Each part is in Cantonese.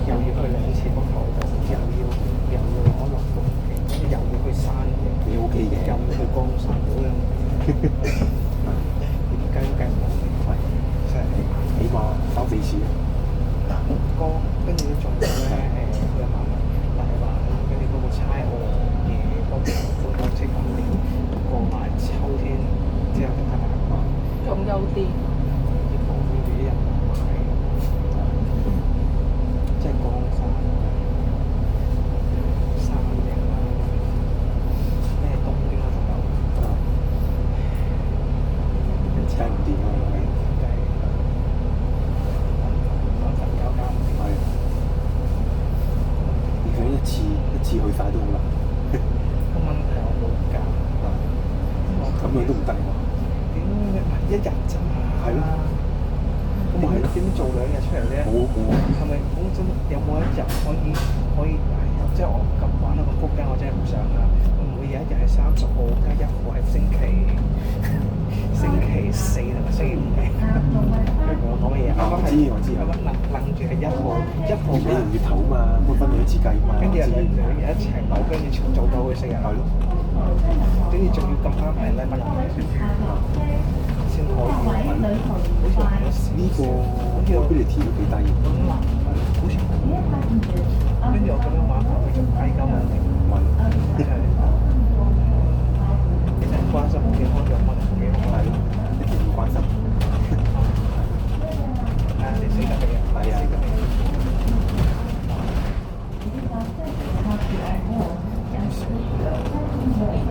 又要去兩次北海道，又要攞落風景，跟住又要去山嘅，你 OK 嘅，又要去江山嗰樣，點計都計唔到嘅，係真係。起碼3、4次。跟住仲有咧佢又話大話，跟住嗰個差我嘢嗰個即係今年過埋秋天之後就睇大話，仲有啲啲房跟住啲人買，即係江山山形啦，咩東京啊仲有，真係唔掂啊！一次去晒都好難。個問題我冇假，咁樣都唔得喎。點1日啫嘛？係咯。咁咪係咯。點做2日出嚟咧？冇。係咪講真？有冇一日可以？即係我咁玩到咁撲街，我真係唔想啦。會唔會有一日係30號加1號係星期4同埋星期5嘅？我講乜嘢啊？我知。咁樣諗住係1號你用月頭嘛，咁分兩次計嘛。跟住2日一齊攞，跟住做到佢4日。係咯。跟住仲要咁啱係禮拜日先可以。好似呢個 ability 都幾低。咁難，好似跟住我咁樣玩法，佢就計鳩我哋。唔係。真係。其實關心冇幾開心，乜幾好。係咯，一定要關心。你死得未啊？係啊。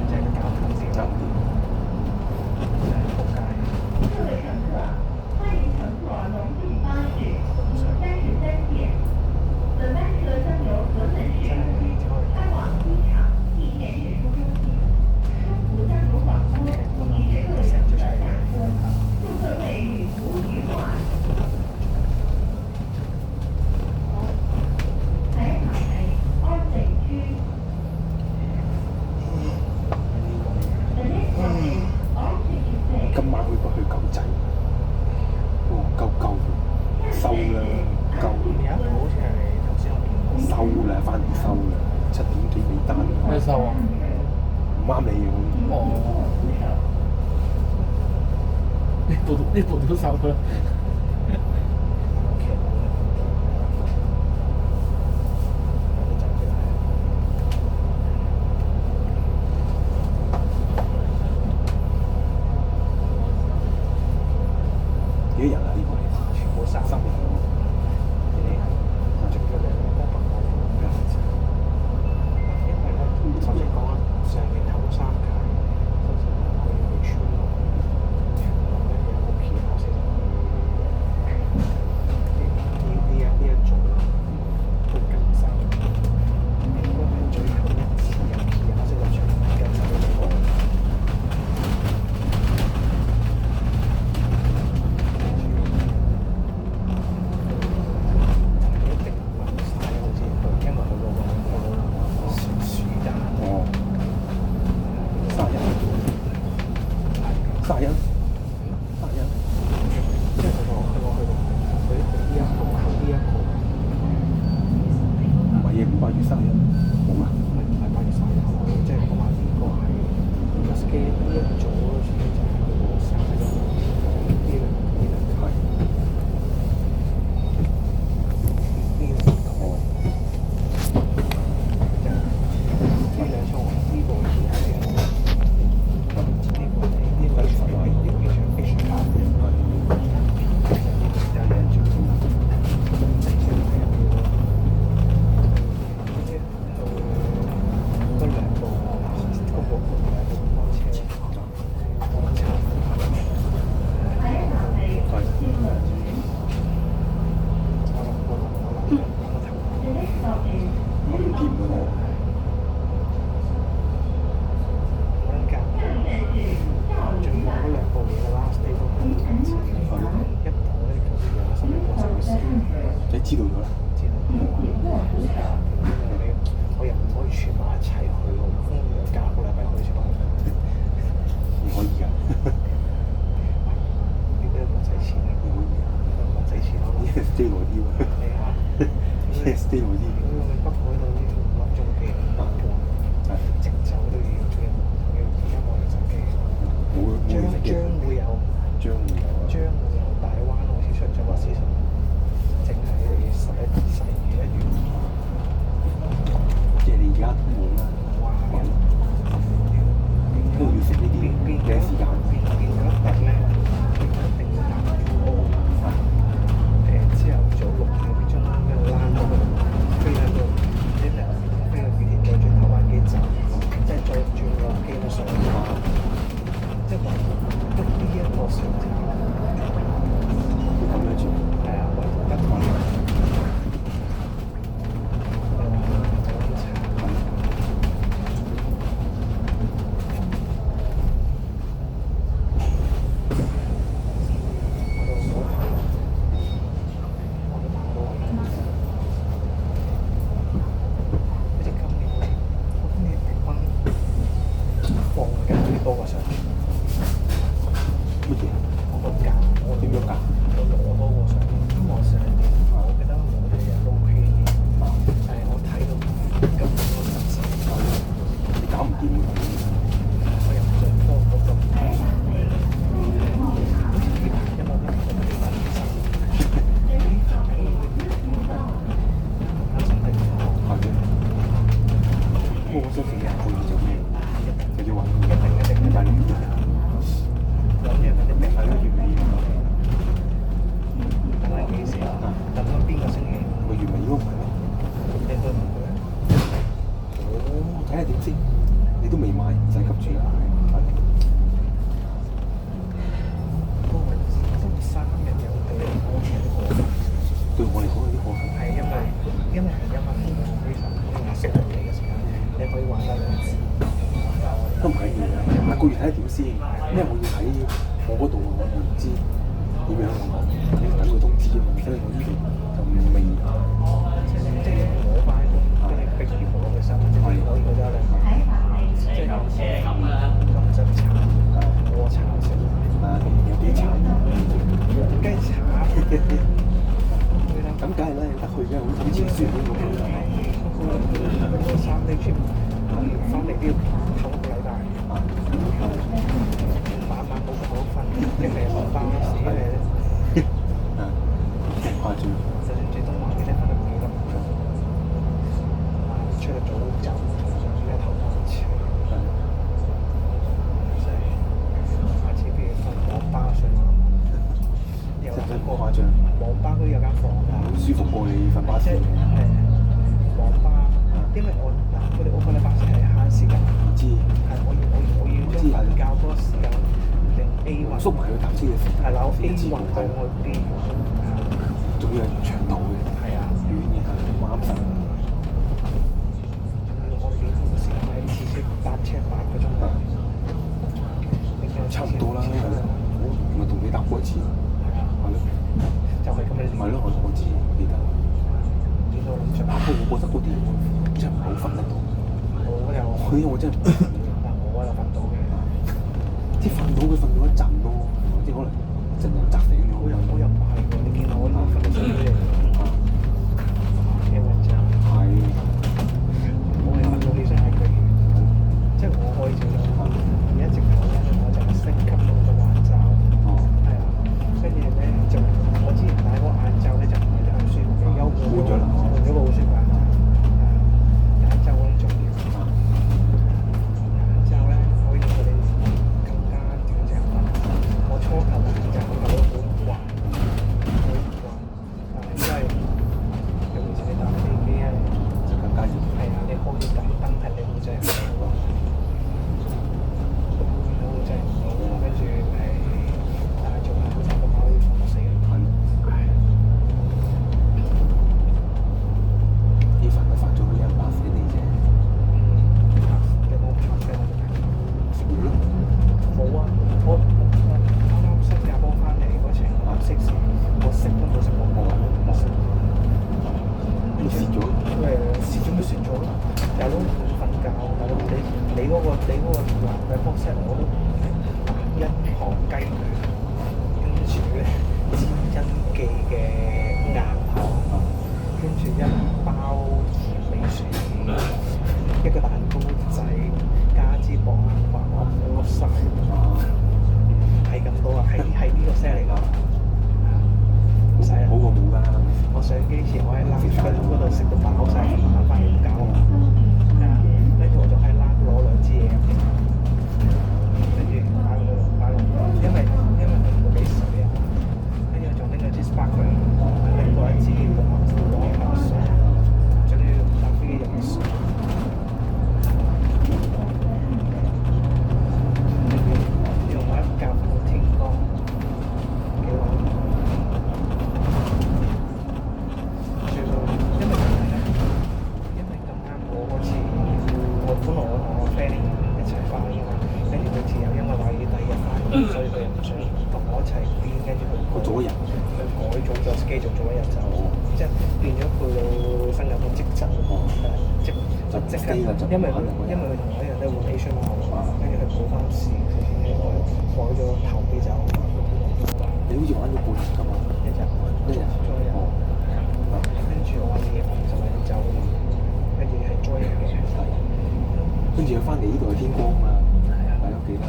真係搞唔掂。真係仆街。今晚去狗仔，夠收啦，夠。有一個好似係頭先我見到。收啦，翻嚟收啦，7點幾尾單。咩收啊？唔啱你嘅嗰啲。哦。呢部都收啦。幾多人啊？呢個全部3人。首先講啊，上年頭3屆，我要去村咯，咁咧有個片我先呢一組去更新，應該係最後一次有片我先入場更新呢個。你知道咗啦？知道。我又唔可以串埋一齊去喎，風假個禮拜可以串埋。唔可以㗎。呢啲唔使錢嘅。唔可以㗎。唔使錢咯。呢個追耐啲喎。係啊。stay 嗰啲如果去北海道呢啲5粒鐘嘅半，係直走都要而家冇人手機。冇將食嘅，會有將會有啊。將會有大灣好似出咗個資訊，淨係11月1月。即係你而家都冇啦，哇！都要食呢啲變嘅時間。咗一定要搭 UO，朝頭早6點鐘一路躝到去飛喺度，飛去羽田再轉頭灣機站，即係再轉個機都上。即係話得呢一個上程，咁樣住。係啊，為得呢個。你都未買，唔使急住啦。對我嚟講有啲過分。係因為係因為非常適合你嘅時間，你可以玩得兩次。都唔緊要嘅，下個月睇下點先，因為我要睇我嗰度，我唔知點樣我你等佢通知啊嘛，所以我呢度就未。即係我翻工，跟住逼住我嘅身，即係可以嗰啲咧，即係咁真慘，我慘死。有幾慘？梗係慘。咁梗係啦，有得去嘅，好似以前書院咁樣。嗰3 day trip，翻嚟都要唞一個禮拜。晚晚冇咁好瞓，一係落巴士，一係誇張。就算最多晚幾多瞓都唔記得。出得早走，而家頭髮長。真係，下次不如瞓網吧睡啦。真係好誇張。網吧都有間房㗎。舒服過你瞓巴士。即係網吧，因為我哋屋企嘅巴士係慳時間。知。係我要將瞓覺嗰個時間定 A 運。縮埋去搭車嘅時間。係啦，我 A 運到我 B。仲要係長途嘅。係啊。遠嘅係啱晒。我哋幾個時間係次次搭車8個鐘頭。差唔多啦，係咯。我咪同你搭過一次。係咯。就係咁樣。係咯，我知，記得。不過我覺得嗰啲真係唔係好瞓得到。我真係，我又瞓到嘅。即係瞓到佢瞓到一陣咯，即係可能一陣又扎醒咗。我又唔係喎，你見我呢瞓得少啲嚟。因為真係。我係瞓到起身係佢，即係我可以做到。而家直頭咧，我就升級到個眼罩。係啊，跟住咧就我之前戴嗰個眼罩咧就唔係好舒服嘅，換咗個好舒服眼罩。眼罩嗰啲重要。眼罩咧可以令佢哋更加整正瞓。我初頭眼罩我覺得好唔慣，但係因為尤其是你搭飛機咧，就更加熱。係啊，你開啲盞燈係你好正嘅，好正好，跟住但係做下好正個包要放得死嘅。啲飯都發咗一百死你啫。你冇拍嘅食完咯。冇啊！我啱啱新加坡翻嚟嗰程，我食都冇食過，我食。你蝕咗？因為蝕咗咪蝕咗咯。大佬瞓覺，大佬你嗰個男嘅 box set 我都1行雞腿，跟住咧煎因記嘅硬糖，跟住嗰度食到飽晒，琴晚翻嚟唔搞我。係啊，跟住我就喺拉攞2支嘢飲，跟住擺落，因為佢唔會俾水啊，跟住仲拎咗支 sparkling，另外1支黃水，仲要搭飛機入嘅水。用埋一夾天光，幾好。最後因為咁啱我嗰次，我本來我同我 friend 一齊翻嘅嘛，跟住佢自由因為話要第2日翻，所以佢又唔想同我一齊變，跟住佢早一日，佢改早咗 schedule 早1日就即係變咗去到新加坡即走，即刻，因為佢同我一樣都換 Asian 嘛，跟住佢補翻時，佢先至改咗頭幾就你好似玩咗半日㗎嘛？一日，一日，跟住我話夜晚就係走，跟住係 join 嘅，跟住又翻嚟呢度係天光嘛？係啊，大家記得。